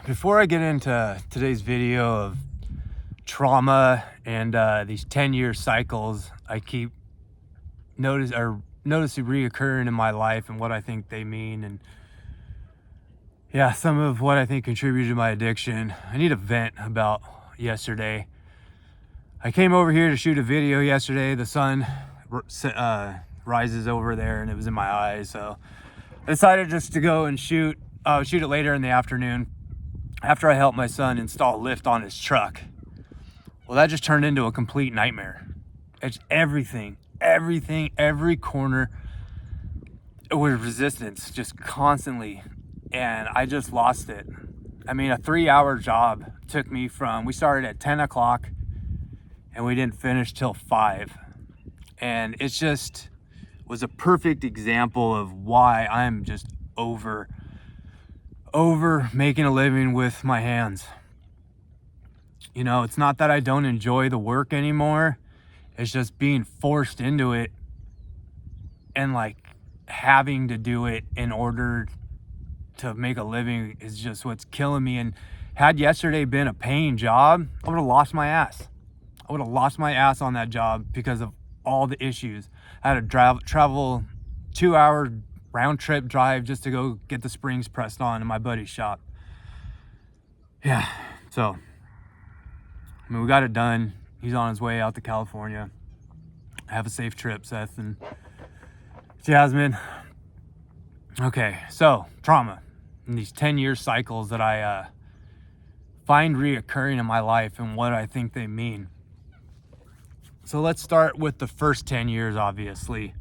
Before I get into today's video of trauma and these 10-year cycles I keep noticing reoccurring in my life and what I think they mean, and some of what I think contributed to my addiction, I need to vent about yesterday. I came over here to shoot a video yesterday. The sun rises over there and it was in my eyes, so I decided just to go and shoot it later in the afternoon after I helped my son install a lift on his truck. Well, that just turned into a complete nightmare. It's every corner was resistance, just constantly, and I just lost it. I mean, a 3-hour job took me we started at 10 o'clock and we didn't finish till 5. And it just was a perfect example of why I'm just over making a living with my hands. You know, it's not that I don't enjoy the work anymore. It's just being forced into it and like having to do it in order to make a living is just what's killing me. And had yesterday been a paying job, I would have lost my ass. I would have lost my ass on that job because of all the issues. I had to travel 2-hour round trip drive just to go get the springs pressed on in my buddy's shop. Yeah, so I mean, we got it done. He's on his way out to California. Have a safe trip, Seth and Jasmine. Okay, so trauma and these 10-year cycles that I find reoccurring in my life and what I think they mean. So let's start with the first 10 years, obviously.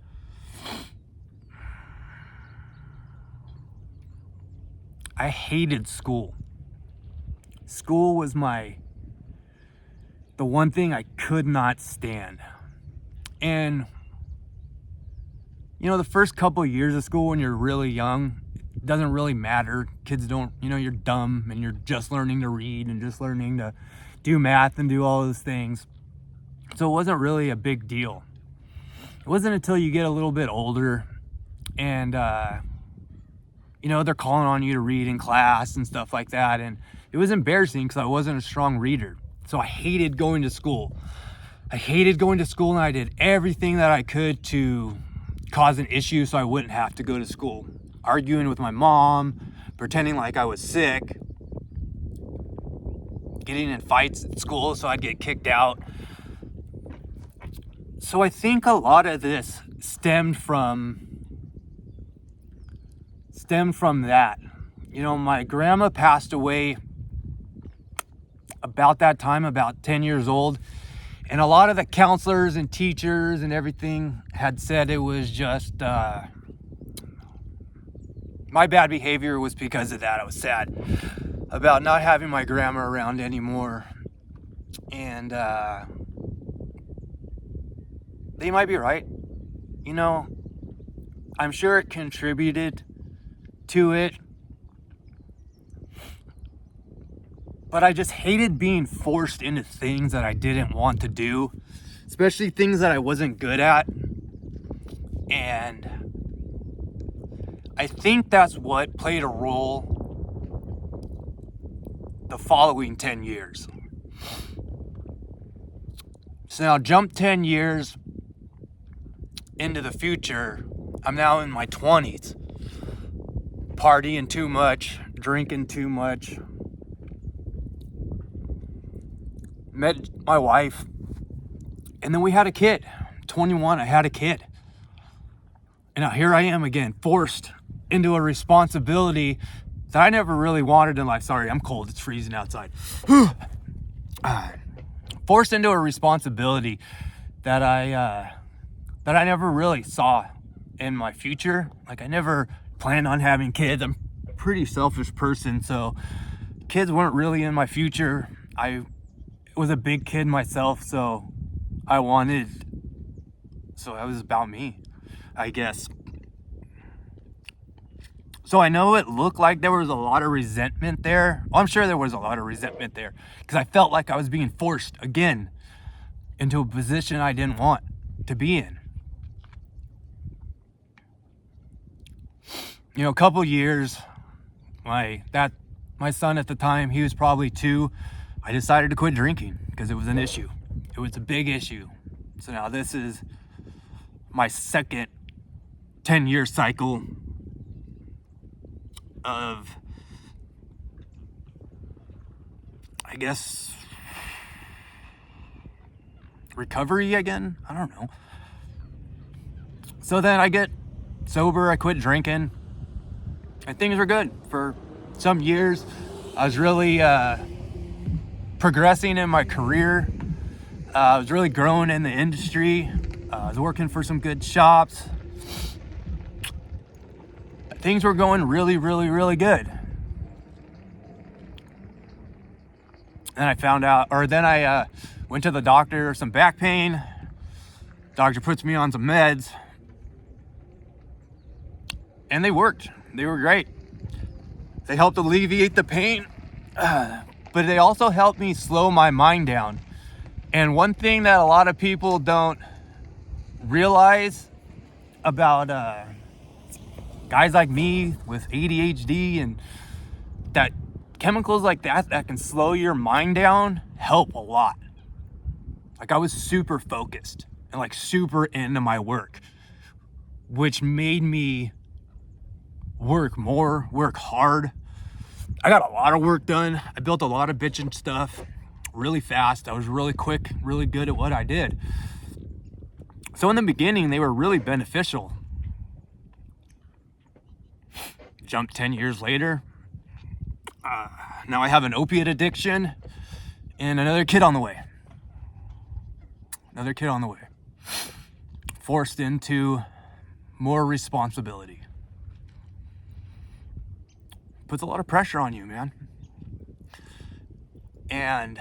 I hated school. School was the one thing I could not stand. And, you know, the first couple of years of school when you're really young, it doesn't really matter. Kids don't, you're dumb and you're just learning to read and just learning to do math and do all those things. So it wasn't really a big deal. It wasn't until you get a little bit older and, they're calling on you to read in class and stuff like that. And it was embarrassing because I wasn't a strong reader. So I hated going to school. And I did everything that I could to cause an issue so I wouldn't have to go to school. Arguing with my mom, pretending like I was sick, getting in fights at school so I'd get kicked out. So I think a lot of this stemmed from that. My grandma passed away about that time, about 10 years old. And a lot of the counselors and teachers and everything had said it was just, my bad behavior was because of that. I was sad about not having my grandma around anymore. And, they might be right. I'm sure it contributed to it. But I just hated being forced into things that I didn't want to do, especially things that I wasn't good at. And I think that's what played a role the following 10 years. So now jump 10 years into the future. I'm now in my 20s, partying too much, drinking too much. Met my wife, and then we had a kid. 21, I had a kid. And now here I am again, forced into a responsibility that I never really wanted in life. Sorry, I'm cold, it's freezing outside. Forced into a responsibility that I never really saw in my future. Like, I never planned on having kids. I'm a pretty selfish person, so kids weren't really in my future. I was a big kid myself, so it was about me, I guess. So I know it looked like there was a lot of resentment there. Well, I'm sure there was a lot of resentment there because I felt like I was being forced again into a position I didn't want to be in. A couple years, that my son at the time, he was probably 2. I decided to quit drinking because it was an issue. It was a big issue. So now this is my second 10-year cycle of, I guess, recovery again. I don't know. So then I get sober, I quit drinking, and things were good for some years. I was really progressing in my career. I was really growing in the industry. I was working for some good shops. Things were going really, really, really good. Then I went to the doctor, some back pain. Doctor puts me on some meds. And they worked. They were great. They helped alleviate the pain, but they also helped me slow my mind down. And one thing that a lot of people don't realize about guys like me with ADHD, and that chemicals like that can slow your mind down help a lot. Like, I was super focused and like super into my work, which made me work more, work hard. I got a lot of work done. I built a lot of bitchin' stuff really fast. I was really quick, really good at what I did. So in the beginning, they were really beneficial. Jump 10 years later. Now I have an opiate addiction and another kid on the way. Forced into more responsibility. Puts a lot of pressure on you, man. And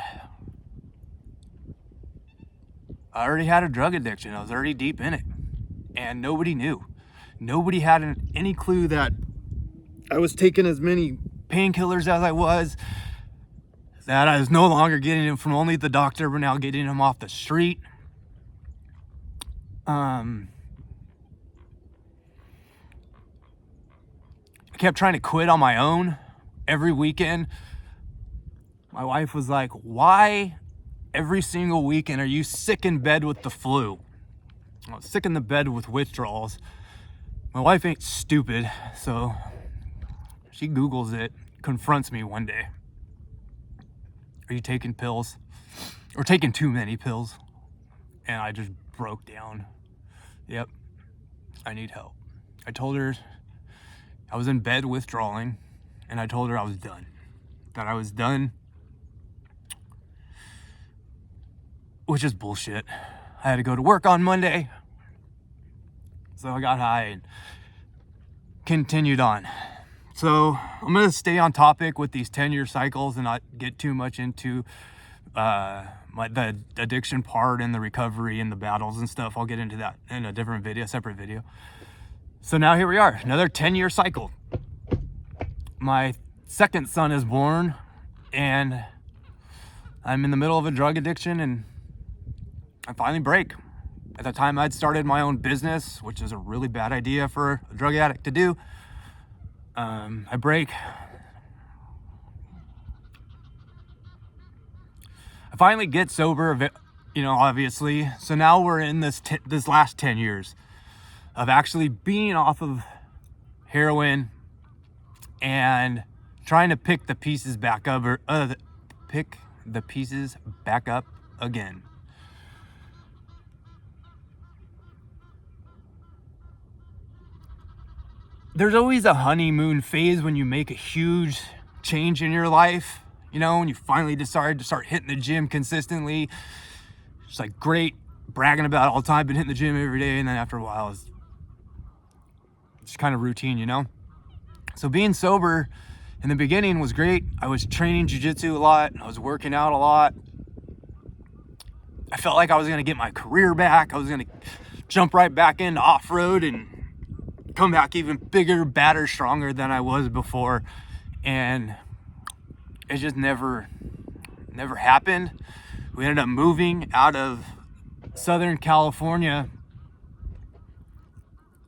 I already had a drug addiction. I was already deep in it. And nobody knew. Nobody had any clue that I was taking as many painkillers as I was, that I was no longer getting them from only the doctor, but now getting them off the street. I kept trying to quit on my own every weekend. My wife was like, why every single weekend are you sick in bed with the flu? I was sick in the bed with withdrawals. My wife ain't stupid, so she Googles it, confronts me one day. Are you taking pills? Or taking too many pills? And I just broke down. Yep, I need help. I told her I was in bed withdrawing, and I told her I was done. That I was done. Which is bullshit. I had to go to work on Monday. So I got high and continued on. So I'm going to stay on topic with these 10-year cycles and not get too much into the addiction part and the recovery and the battles and stuff. I'll get into that in a different video, separate video. So now here we are, another 10-year cycle. My second son is born, and I'm in the middle of a drug addiction, and I finally break. At the time, I'd started my own business, which is a really bad idea for a drug addict to do. I break. I finally get sober, obviously. So now we're in this last 10 years of actually being off of heroin and trying to pick the pieces back up, again. There's always a honeymoon phase when you make a huge change in your life, when you finally decide to start hitting the gym consistently. It's like great, bragging about it all the time, been hitting the gym every day, and then after a while it's just kind of routine, So being sober in the beginning was great. I was training jiu-jitsu a lot. I was working out a lot. I felt like I was going to get my career back. I was going to jump right back into off-road and come back even bigger, badder, stronger than I was before. And it just never happened. We ended up moving out of Southern California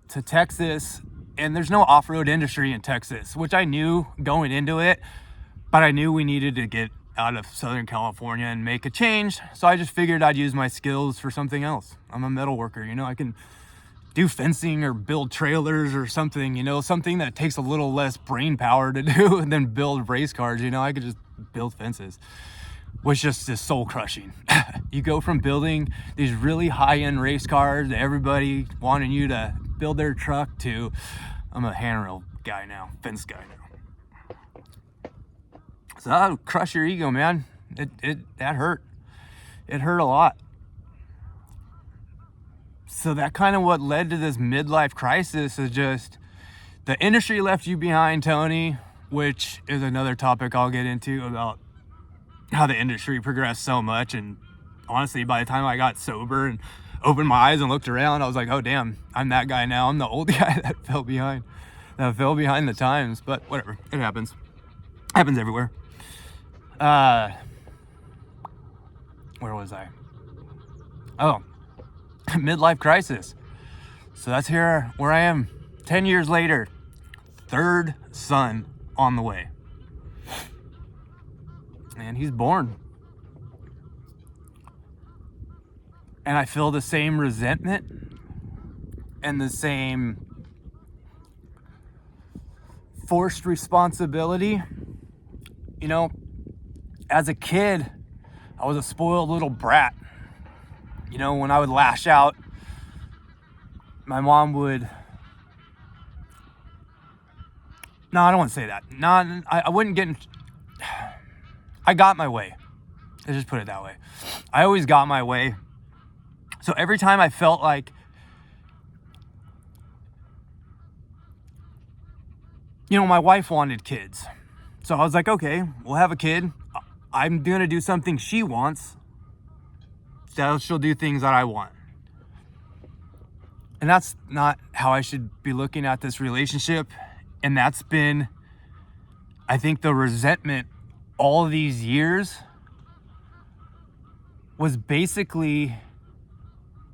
to Texas, and there's no off-road industry in Texas, which I knew going into it, But I knew we needed to get out of Southern California and make a change. So I just figured I'd use my skills for something else. I'm a metal worker, you know, I can do fencing or build trailers or something, you know, something that takes a little less brain power to do than build race cars. You know, I could just build fences, which just is soul crushing. You go from building these really high-end race cars to everybody wanting you to build their truck to I'm a handrail guy now, fence guy now. So that'll crush your ego, man. That hurt. It hurt a lot. So that kind of what led to this midlife crisis is just the industry left you behind, Tony, which is another topic I'll get into about how the industry progressed so much. And honestly, by the time I got sober and opened my eyes and looked around, I was like, oh damn, I'm that guy now. I'm the old guy that fell behind the times. But whatever, it happens. It happens everywhere. Where was I? Oh, midlife crisis. So that's here where I am 10 years later, third son on the way. And he's born. And I feel the same resentment and the same forced responsibility. You know, as a kid, I was a spoiled little brat. You know, when I would lash out, my mom would... No, I don't want to say that. No, I wouldn't get in... I got my way. Let's just put it that way. I always got my way. So every time I felt like, you know, my wife wanted kids. So I was like, okay, we'll have a kid. I'm going to do something she wants. So she'll do things that I want. And that's not how I should be looking at this relationship. And that's been, I think, the resentment all these years was basically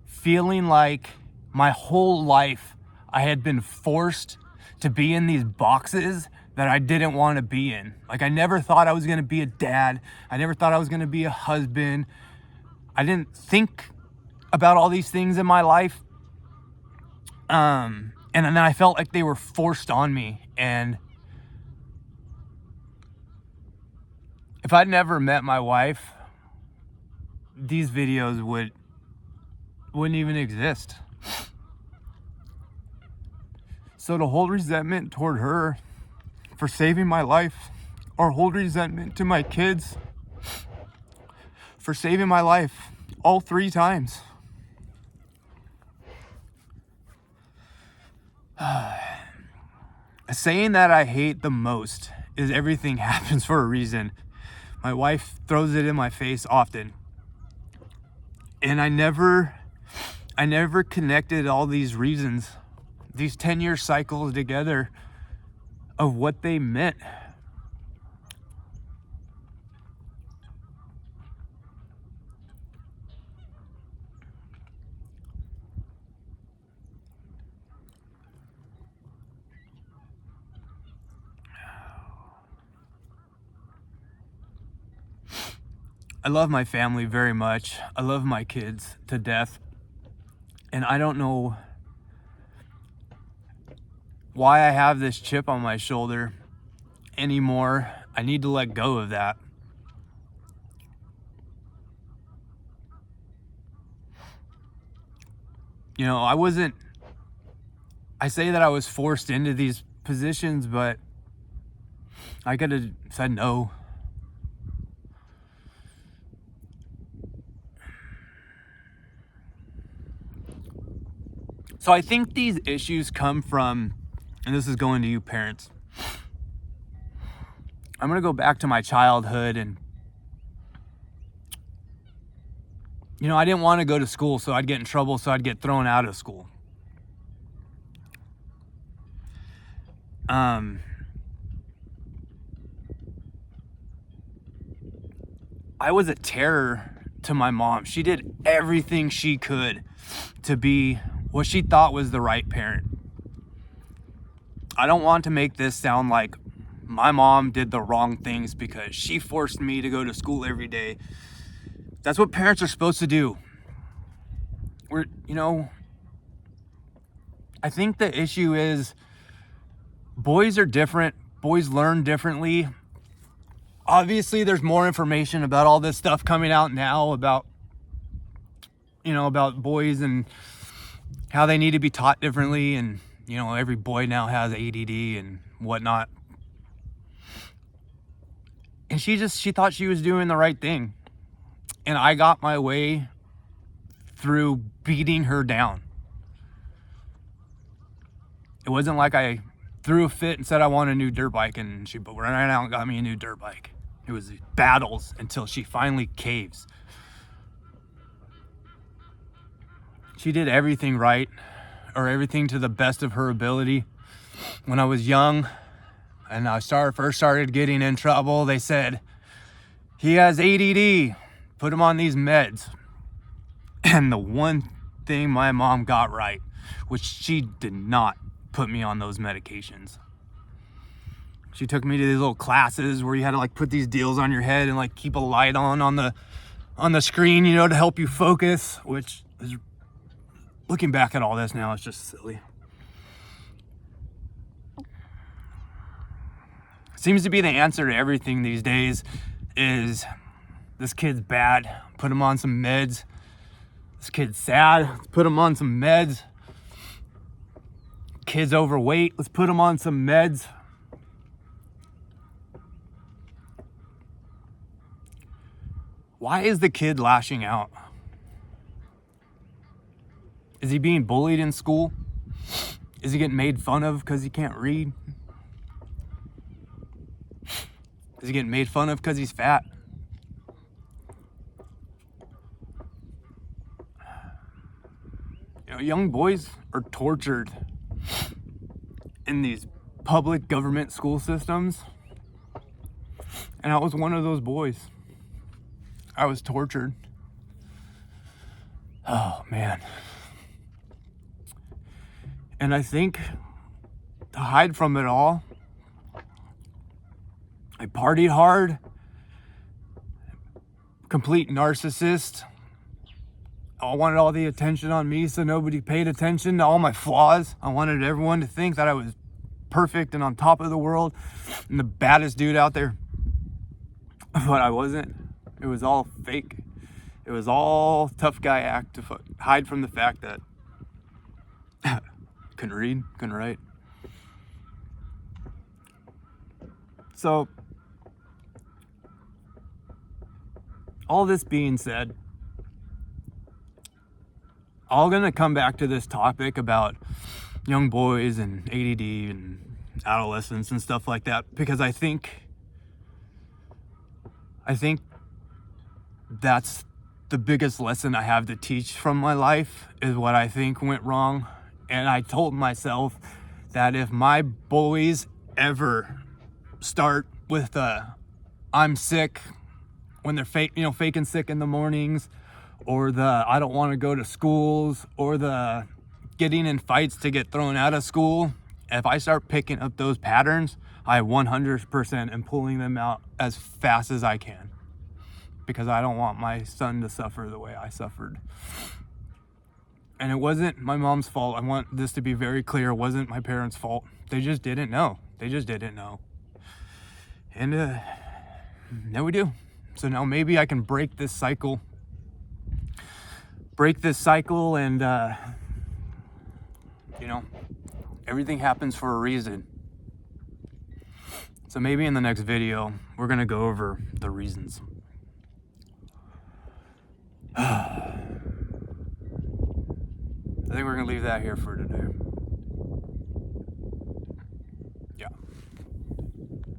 feeling like my whole life I had been forced to be in these boxes that I didn't want to be in. Like, I never thought I was going to be a dad. I never thought I was going to be a husband. I didn't think about all these things in my life. And then I felt like they were forced on me. And if I'd never met my wife, these videos wouldn't even exist. So to hold resentment toward her for saving my life, or hold resentment to my kids for saving my life all 3 times. A saying that I hate the most is everything happens for a reason. My wife throws it in my face often. And I never connected all these reasons, these 10-year cycles together of what they meant. I love my family very much. I love my kids to death. And I don't know why I have this chip on my shoulder anymore. I need to let go of that. You know, I say that I was forced into these positions, but I could have said no. So I think these issues come from, and this is going to you parents, I'm going to go back to my childhood. And you know, I didn't want to go to school, so I'd get in trouble, so I'd get thrown out of school. I was a terror to my mom. She did everything she could to be what she thought was the right parent. I don't want to make this sound like my mom did the wrong things because she forced me to go to school every day. That's what parents are supposed to do. I think the issue is boys are different. Boys learn differently. Obviously, there's more information about all this stuff coming out now about boys and how they need to be taught differently. And, every boy now has ADD and whatnot. And she thought she was doing the right thing. And I got my way through beating her down. It wasn't like I threw a fit and said I want a new dirt bike and she ran out and got me a new dirt bike. It was battles until she finally caves. She did everything right, or everything to the best of her ability. When I was young and I first started getting in trouble, they said, he has ADD, put him on these meds. And the one thing my mom got right, which she did not put me on those medications. She took me to these little classes where you had to put these deals on your head and keep a light on the screen, to help you focus, which is, looking back at all this now, it's just silly. Seems to be the answer to everything these days is, this kid's bad, put him on some meds. This kid's sad, let's put him on some meds. Kid's overweight, let's put him on some meds. Why is the kid lashing out? Is he being bullied in school? Is he getting made fun of because he can't read? Is he getting made fun of because he's fat? Young boys are tortured in these public government school systems. And I was one of those boys. I was tortured. Oh, man. And I think to hide from it all, I partied hard, complete narcissist. I wanted all the attention on me, so nobody paid attention to all my flaws. I wanted everyone to think that I was perfect and on top of the world and the baddest dude out there. But I wasn't. It was all fake. It was all tough guy act to hide from the fact that couldn't read, couldn't write. So, all this being said, I'm going to come back to this topic about young boys and ADD and adolescence and stuff like that, because I think that's the biggest lesson I have to teach from my life, is what I think went wrong. And I told myself that if my boys ever start with I'm sick, when they're faking sick in the mornings, or the I don't want to go to schools, or the getting in fights to get thrown out of school, if I start picking up those patterns, I 100% am pulling them out as fast as I can, because I don't want my son to suffer the way I suffered. And it wasn't my mom's fault. I want this to be very clear. It wasn't my parents' fault. They just didn't know. And now we do. So now maybe I can break this cycle and everything happens for a reason. So maybe in the next video we're gonna go over the reasons. I think we're gonna leave that here for today.